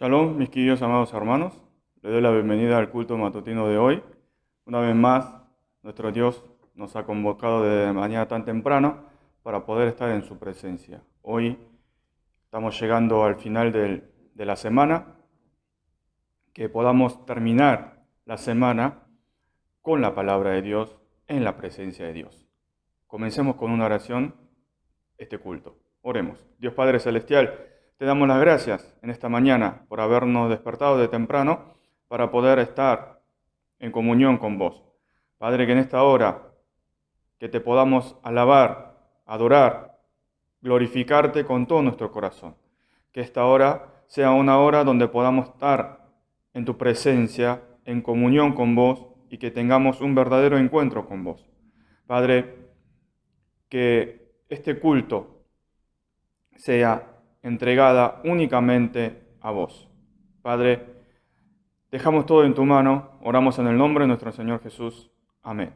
Shalom, mis queridos amados hermanos. Les doy la bienvenida al culto matutino de hoy. Una vez más, nuestro Dios nos ha convocado de mañana tan temprano para poder estar en su presencia. Hoy estamos llegando al final de la semana, que podamos terminar la semana con la palabra de Dios, en la presencia de Dios. Comencemos con una oración este culto. Oremos. Dios Padre Celestial, te damos las gracias en esta mañana por habernos despertado de temprano para poder estar en comunión con vos. Padre, que en esta hora que te podamos alabar, adorar, glorificarte con todo nuestro corazón. Que esta hora sea una hora donde podamos estar en tu presencia, en comunión con vos y que tengamos un verdadero encuentro con vos. Padre, que este culto sea entregada únicamente a vos. Padre, dejamos todo en tu mano, oramos en el nombre de nuestro Señor Jesús. Amén.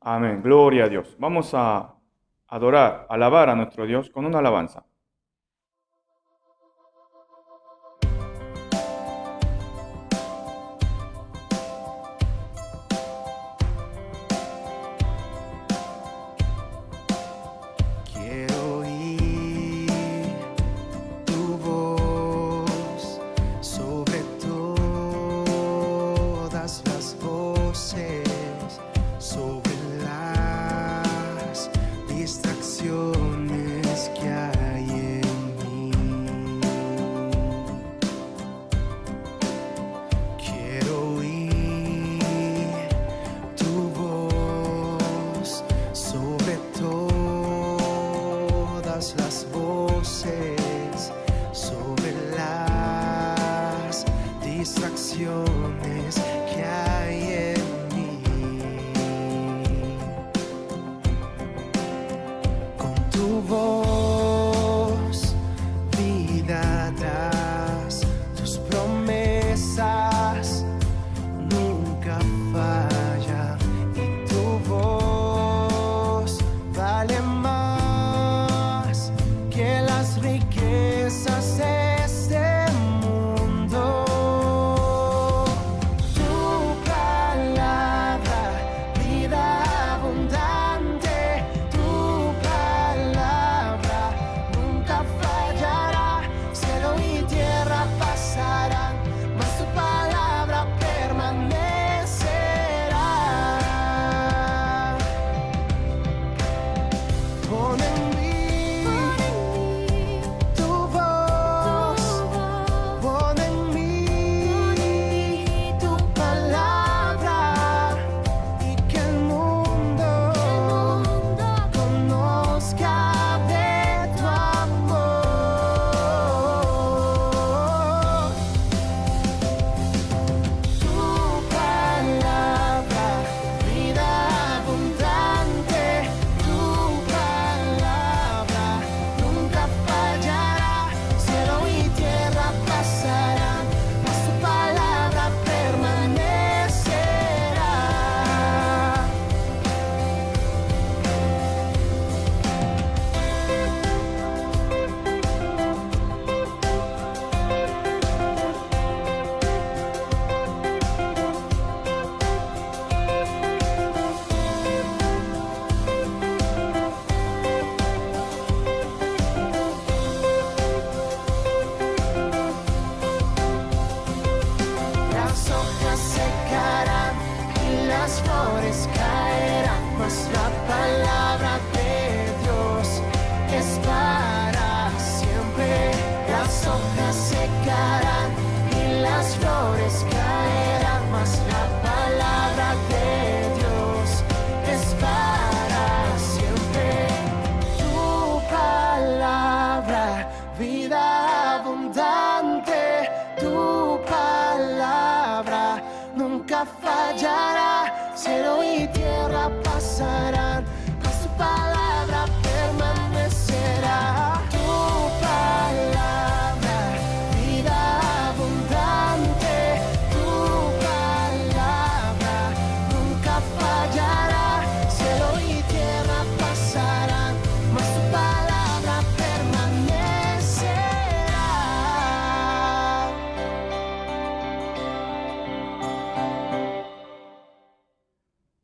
Amén. Gloria a Dios. Vamos a adorar, alabar a nuestro Dios con una alabanza.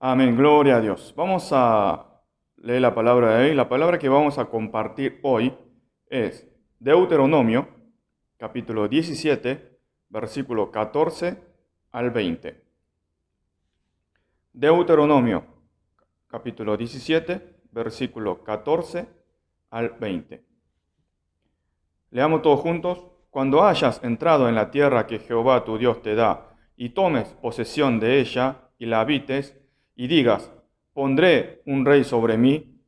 Amén, gloria a Dios. Vamos a leer la palabra de hoy. La palabra que vamos a compartir hoy es Deuteronomio, capítulo 17, versículo 14 al 20. Deuteronomio, capítulo 17, versículo 14 al 20. Leamos todos juntos. Cuando hayas entrado en la tierra que Jehová tu Dios te da, y tomes posesión de ella, y la habites, y digas, pondré un rey sobre mí,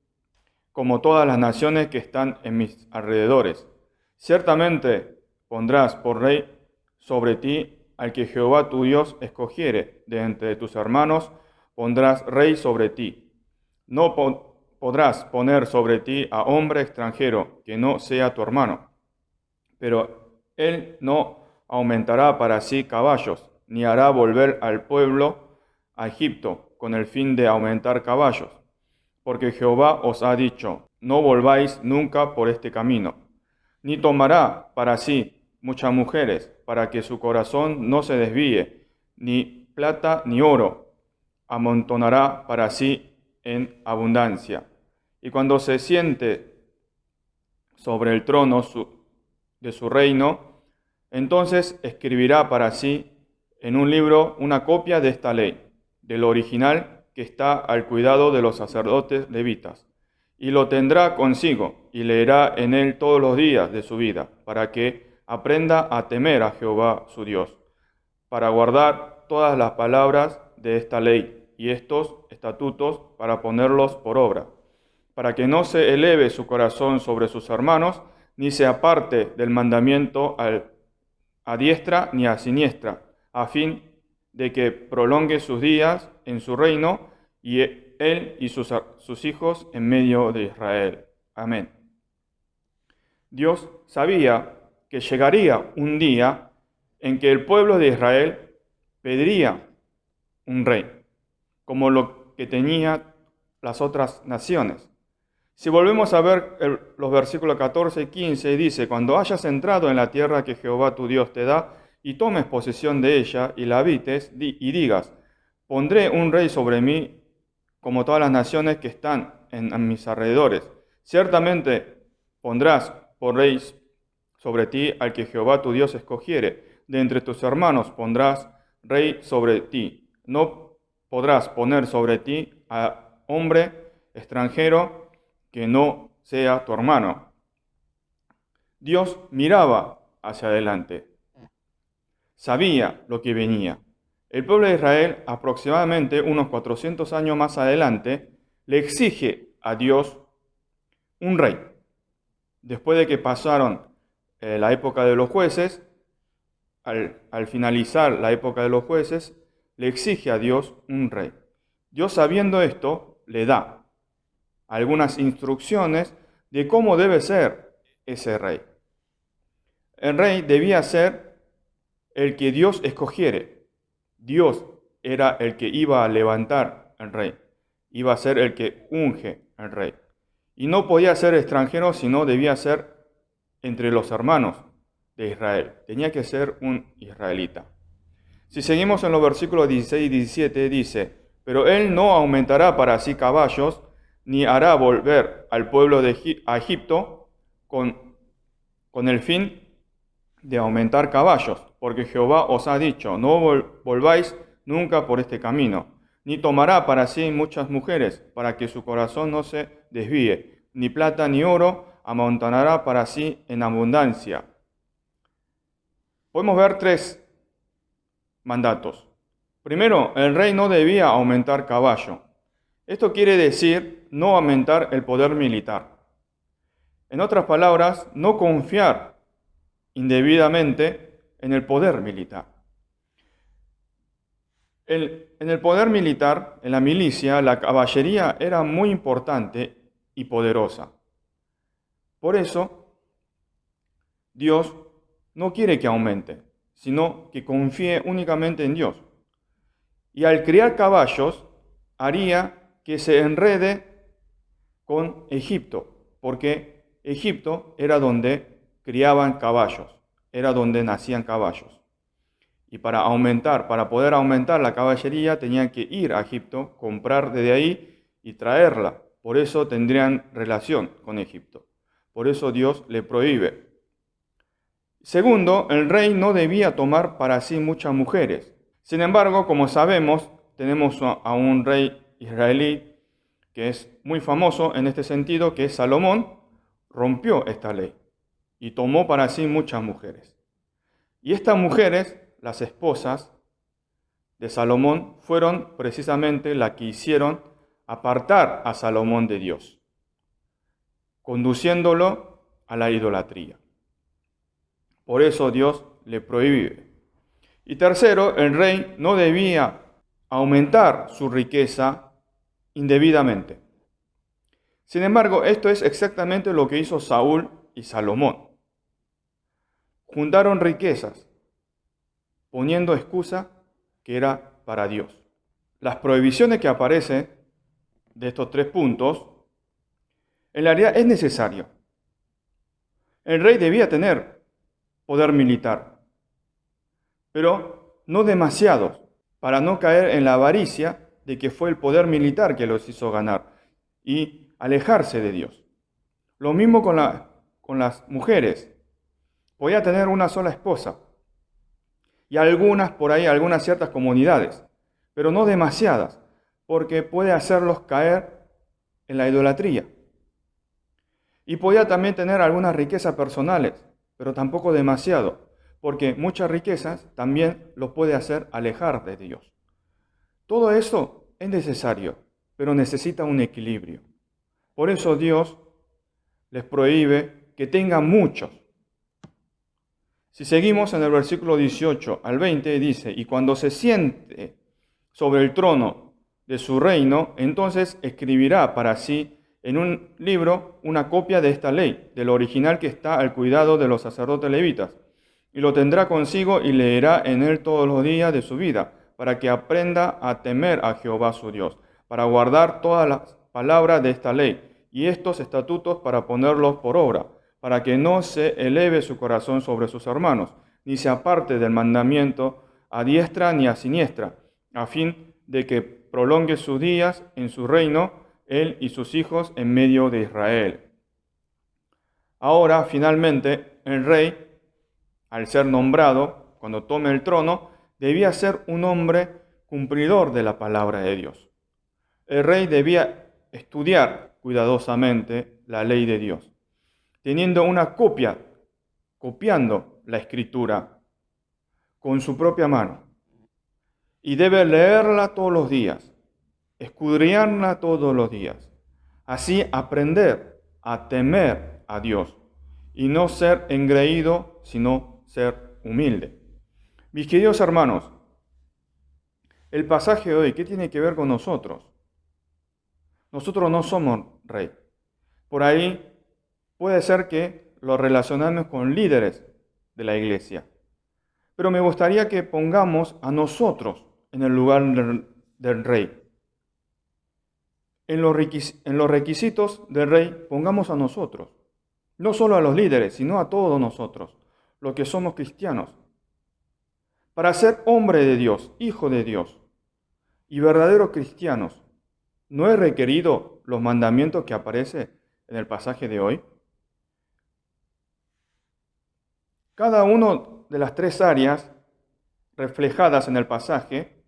como todas las naciones que están en mis alrededores. Ciertamente pondrás por rey sobre ti al que Jehová tu Dios escogiere. De entre tus hermanos pondrás rey sobre ti. No podrás poner sobre ti a hombre extranjero que no sea tu hermano. Pero él no aumentará para sí caballos, ni hará volver al pueblo a Egipto con el fin de aumentar caballos. Porque Jehová os ha dicho, no volváis nunca por este camino. Ni tomará para sí muchas mujeres, para que su corazón no se desvíe, ni plata ni oro amontonará para sí en abundancia. Y cuando se siente sobre el trono de su reino, entonces escribirá para sí en un libro una copia de esta ley, del original que está al cuidado de los sacerdotes levitas, y lo tendrá consigo, y leerá en él todos los días de su vida, para que aprenda a temer a Jehová su Dios, para guardar todas las palabras de esta ley y estos estatutos, para ponerlos por obra, para que no se eleve su corazón sobre sus hermanos, ni se aparte del mandamiento a diestra ni a siniestra, a fin de que prolongue sus días en su reino, y él y sus hijos en medio de Israel. Amén. Dios sabía que llegaría un día en que el pueblo de Israel pediría un rey, como lo que tenía las otras naciones. Si volvemos a ver los versículos 14 y 15, dice, cuando hayas entrado en la tierra que Jehová tu Dios te da, y tomes posesión de ella, y la habites, y digas, pondré un rey sobre mí, como todas las naciones que están en mis alrededores. Ciertamente pondrás por rey sobre ti al que Jehová tu Dios escogiere. De entre tus hermanos pondrás rey sobre ti. No podrás poner sobre ti a hombre extranjero que no sea tu hermano. Dios miraba hacia adelante. Sabía lo que venía. El pueblo de Israel, aproximadamente unos 400 años más adelante, le exige a Dios un rey. Después de que pasaron la época de los jueces, al finalizar la época de los jueces, le exige a Dios un rey. Dios, sabiendo esto, le da algunas instrucciones de cómo debe ser ese rey. El rey debía ser el que Dios escogiere. Dios era el que iba a levantar al rey. Iba a ser el que unge al rey. Y no podía ser extranjero, sino debía ser entre los hermanos de Israel. Tenía que ser un israelita. Si seguimos en los versículos 16 y 17, dice, pero él no aumentará para sí caballos, ni hará volver al pueblo a Egipto con el fin de aumentar caballos, porque Jehová os ha dicho, no volváis nunca por este camino, ni tomará para sí muchas mujeres, para que su corazón no se desvíe, ni plata ni oro amontonará para sí en abundancia. Podemos ver tres mandatos. Primero, el rey no debía aumentar caballo. Esto quiere decir no aumentar el poder militar. En otras palabras, no confiar indebidamente en el poder militar. En el poder militar, en la milicia, la caballería era muy importante y poderosa. Por eso, Dios no quiere que aumente, sino que confíe únicamente en Dios. Y al criar caballos, haría que se enrede con Egipto, porque Egipto era donde criaban caballos, era donde nacían caballos. Y para poder aumentar la caballería, tenían que ir a Egipto, comprar desde ahí y traerla. Por eso tendrían relación con Egipto. Por eso Dios le prohíbe. Segundo, el rey no debía tomar para sí muchas mujeres. Sin embargo, como sabemos, tenemos a un rey israelí que es muy famoso en este sentido, que es Salomón, rompió esta ley y tomó para sí muchas mujeres. Y estas mujeres, las esposas de Salomón, fueron precisamente las que hicieron apartar a Salomón de Dios, conduciéndolo a la idolatría. Por eso Dios le prohíbe. Y tercero, el rey no debía aumentar su riqueza indebidamente. Sin embargo, esto es exactamente lo que hizo Saúl y Salomón. Juntaron riquezas, poniendo excusa que era para Dios. Las prohibiciones que aparecen de estos 3 puntos, en realidad es necesario. El rey debía tener poder militar, pero no demasiados, para no caer en la avaricia de que fue el poder militar que los hizo ganar y alejarse de Dios. Lo mismo con las mujeres. Podía tener una sola esposa y algunas ciertas comunidades, pero no demasiadas, porque puede hacerlos caer en la idolatría. Y podía también tener algunas riquezas personales, pero tampoco demasiado, porque muchas riquezas también los puede hacer alejar de Dios. Todo eso es necesario, pero necesita un equilibrio. Por eso Dios les prohíbe que tengan muchos. Si seguimos en el versículo 18 al 20, dice, y cuando se siente sobre el trono de su reino, entonces escribirá para sí en un libro una copia de esta ley, del original que está al cuidado de los sacerdotes levitas, y lo tendrá consigo y leerá en él todos los días de su vida, para que aprenda a temer a Jehová su Dios, para guardar todas las palabras de esta ley, y estos estatutos para ponerlos por obra, para que no se eleve su corazón sobre sus hermanos, ni se aparte del mandamiento a diestra ni a siniestra, a fin de que prolongue sus días en su reino, él y sus hijos en medio de Israel. Ahora, finalmente, el rey, al ser nombrado, cuando tome el trono, debía ser un hombre cumplidor de la palabra de Dios. El rey debía estudiar cuidadosamente la ley de Dios, teniendo una copia, copiando la escritura con su propia mano. Y debe leerla todos los días, escudriñarla todos los días. Así aprender a temer a Dios y no ser engreído, sino ser humilde. Mis queridos hermanos, el pasaje de hoy, ¿qué tiene que ver con nosotros? Nosotros no somos rey. Por ahí puede ser que lo relacionamos con líderes de la iglesia. Pero me gustaría que pongamos a nosotros en el lugar del rey. En los requisitos del rey pongamos a nosotros. No solo a los líderes, sino a todos nosotros, los que somos cristianos. Para ser hombre de Dios, hijo de Dios y verdaderos cristianos, ¿no es requerido los mandamientos que aparecen en el pasaje de hoy? Cada una de las 3 áreas reflejadas en el pasaje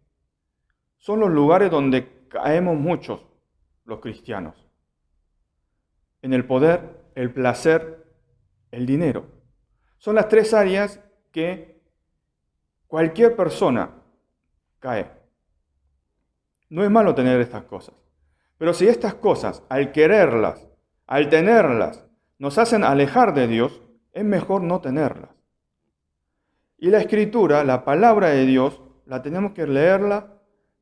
son los lugares donde caemos muchos los cristianos. En el poder, el placer, el dinero. Son las 3 áreas que cualquier persona cae. No es malo tener estas cosas. Pero si estas cosas, al quererlas, al tenerlas, nos hacen alejar de Dios, es mejor no tenerlas. Y la Escritura, la palabra de Dios, la tenemos que leerla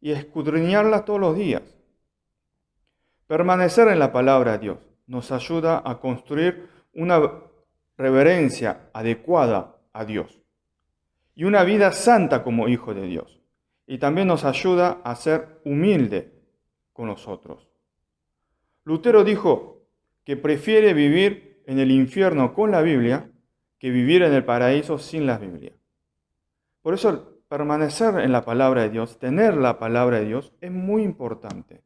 y escudriñarla todos los días. Permanecer en la palabra de Dios nos ayuda a construir una reverencia adecuada a Dios y una vida santa como hijo de Dios. Y también nos ayuda a ser humilde con los otros. Lutero dijo que prefiere vivir en el infierno con la Biblia que vivir en el paraíso sin la Biblia. Por eso permanecer en la palabra de Dios, tener la palabra de Dios, es muy importante.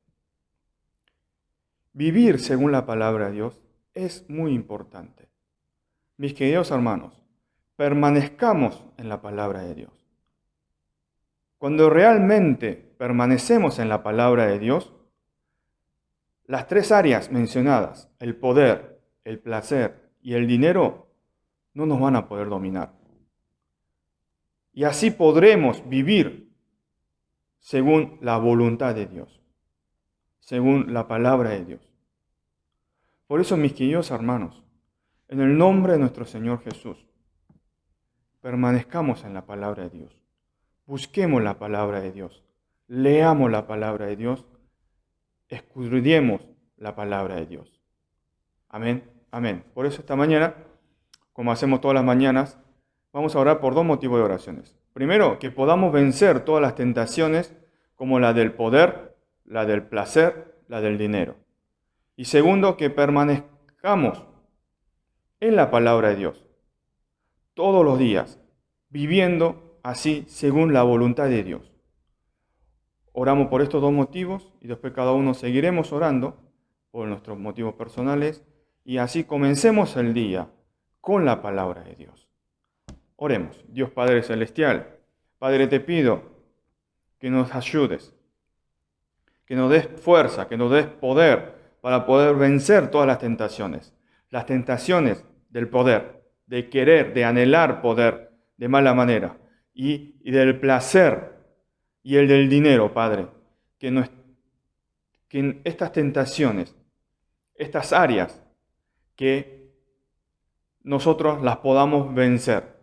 Vivir según la palabra de Dios es muy importante. Mis queridos hermanos, permanezcamos en la palabra de Dios. Cuando realmente permanecemos en la palabra de Dios, las tres áreas mencionadas, el poder, el placer y el dinero, no nos van a poder dominar. Y así podremos vivir según la voluntad de Dios, según la palabra de Dios. Por eso, mis queridos hermanos, en el nombre de nuestro Señor Jesús, permanezcamos en la palabra de Dios. Busquemos la palabra de Dios. Leamos la palabra de Dios. Escudriñemos la palabra de Dios. Amén, amén. Por eso esta mañana, como hacemos todas las mañanas, vamos a orar por dos motivos de oraciones. Primero, que podamos vencer todas las tentaciones, como la del poder, la del placer, la del dinero. Y segundo, que permanezcamos en la palabra de Dios todos los días, viviendo así según la voluntad de Dios. Oramos por estos dos motivos y después cada uno seguiremos orando por nuestros motivos personales y así comencemos el día con la palabra de Dios. Oremos. Dios Padre Celestial, Padre, te pido que nos ayudes, que nos des fuerza, que nos des poder para poder vencer todas las tentaciones del poder, de querer, de anhelar poder de mala manera y del placer y el del dinero, Padre, que en estas tentaciones, estas áreas, que nosotros las podamos vencer.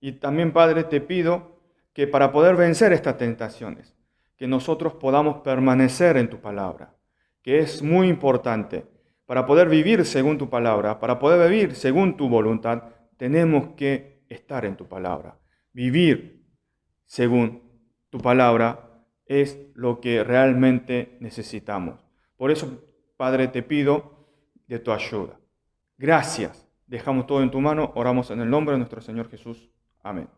Y también, Padre, te pido que para poder vencer estas tentaciones, que nosotros podamos permanecer en tu palabra, que es muy importante. Para poder vivir según tu palabra, para poder vivir según tu voluntad, tenemos que estar en tu palabra. Vivir según tu palabra es lo que realmente necesitamos. Por eso, Padre, te pido de tu ayuda. Gracias. Dejamos todo en tu mano. Oramos en el nombre de nuestro Señor Jesús. Amén.